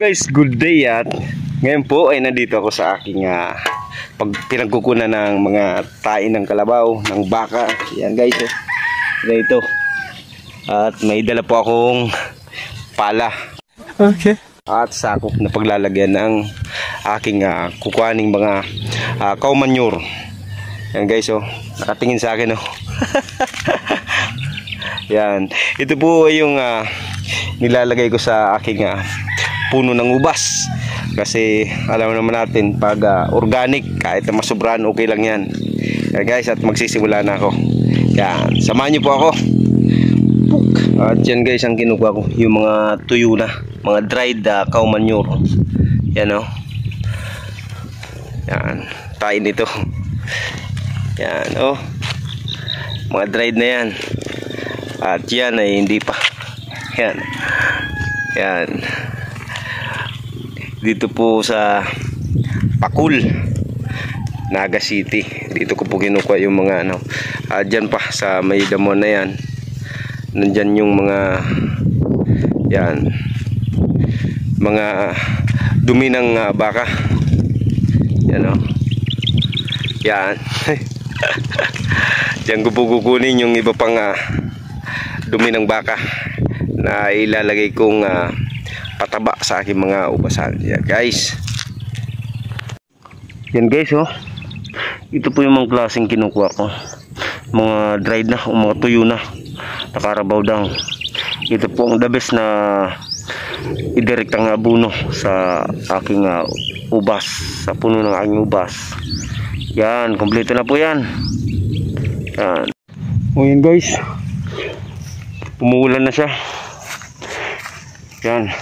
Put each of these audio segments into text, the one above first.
Guys, good day at ngayon po ay nandito ako sa aking pinagkukunan ng mga tain ng kalabaw, ng baka. Yan guys, ito. At may dala po akong pala. Okay. At sakop na paglalagyan ng aking kukuhaning mga cow manure. Yan guys, nakatingin sa akin Yan. Ito po ay yung nilalagay ko sa aking puno ng ubas. Kasi alam naman natin pag organic, kahit na masobrahan, okay lang yan. Yan guys, at magsisimula na ako. Yan, samahan nyo po ako. At yan guys, ang kinukuha ko, yung mga tuyo na, mga dried cow manure. Yan yan, tain ito. Yan mga dried na yan. At yan ay hindi pa. Yan dito po sa Pakul, Naga City. Dito ko po kinukuha yung mga dyan pa sa may damon na yan. Nandyan yung mga mga dumi ng baka. Yan yan. Diyan ko po kukunin yung iba pang dumi ng baka na ilalagay kong pataba sa aking mga ubasan. Yan guys. Yan guys, ito po yung mga klaseng kinukuha ko. Mga dried na o mga tuyo na, nakarabaw down. Ito po ang the best na idirektang abuno sa aking ubas, sa puno ng aking ubas. Yan, kompleto na po yan. Yan. Yan guys, umuulan na siya. Yan,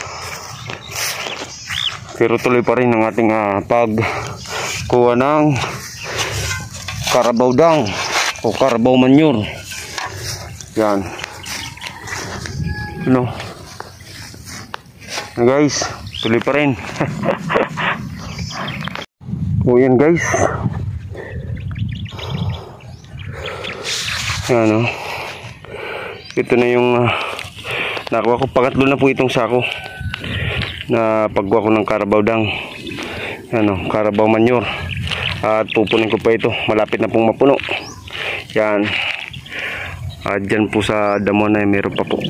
pero tuloy pa rin ang ating pagkuha ng carabao dung o carabao manure. Yan guys, tuloy pa rin. Yan guys, yan ito na yung nakuha ko. Pangatlo na po itong sako na pagkuha ko ng carabao dung, carabao manure. At pupunin ko pa ito, malapit na pong mapuno. Yan, dyan po sa damo na meron pa po.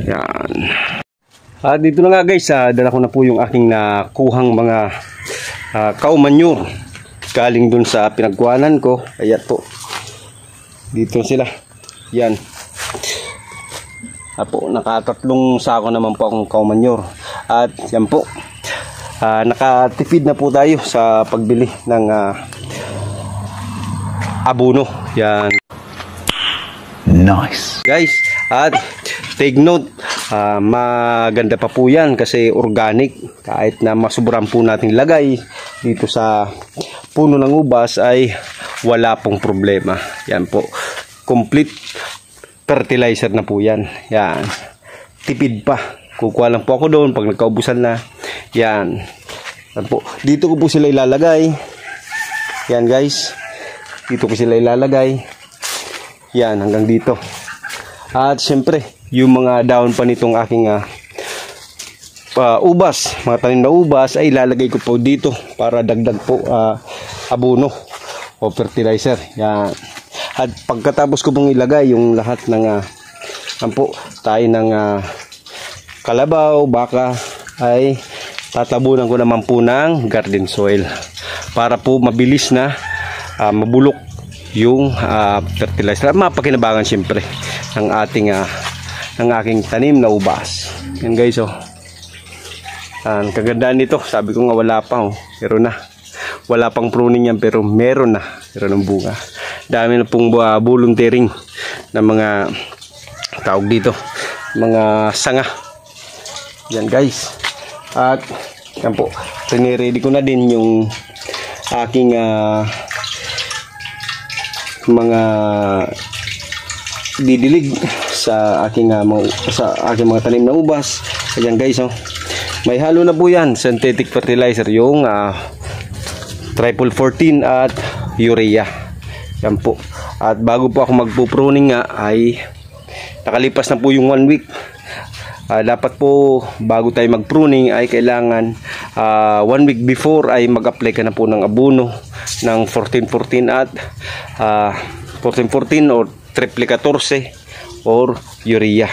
Yan. Dito na nga guys, dala ko na po yung aking nakuhang mga cow manure galing dun sa pinagkuhanan ko. Ayan po, dito sila. Yan po, nakatatlong sako naman po akong cow manure. At yan po, nakatipid na po tayo sa pagbili ng abono. Yan. Nice guys. At take note, maganda pa po yan kasi organic. Kahit na masuburan po nating lagay dito sa puno ng ubas ay wala pong problema. Yan po, complete fertilizer na po yan. Yan, tipid pa. Kukuha lang po ako doon pag nagkaubusan na. Yan po, dito ko po sila ilalagay. Yan guys, dito ko sila ilalagay. Yan, hanggang dito. At syempre, yung mga daon pa nitong aking ubas, mga tanim na ubas, ay ilalagay ko po dito para dagdag po abono o fertilizer. Yan. At pagkatapos ko pong ilagay yung lahat ng tayo ng kalabaw, baka, ay tatabunan ko naman po ng garden soil para po mabilis na mabulok yung fertilizer. Mapakinabangan syempre ng aking tanim na ubas. Yan guys, ang kagandaan nito, sabi ko nga wala pa, pero wala pang pruning yan, pero meron ng bunga. Dami na pong volunteering na mga tawag dito, mga sanga. Yan guys. At yan po, ready ko na din yung aking mga didilig sa aking mga tanim na ubas. Ayan guys, may halo na po yan, synthetic fertilizer, yung triple 14 at urea. Yan po. At bago po ako magpo-pruning nga ay nakalipas na po yung 1 week. Dapat po bago tayo mag-pruning ay kailangan 1 week before ay mag-apply ka na po ng abono ng 14-14 at 14-14 or triple 14 or urea.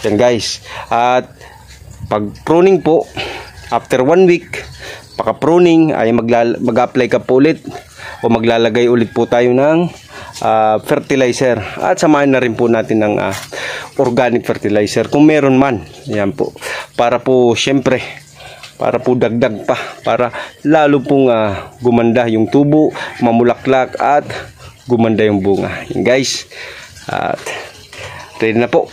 Yan guys. At pag pruning po, after 1 week paka-pruning ay mag-apply ka po ulit o maglalagay ulit po tayo ng fertilizer, at samahan na rin po natin ng organic fertilizer kung meron man. Yan po, para po syempre para po dagdag pa, para lalo pong gumanda yung tubo, mamulaklak at gumanda yung bunga. Yan guys, at ready na po.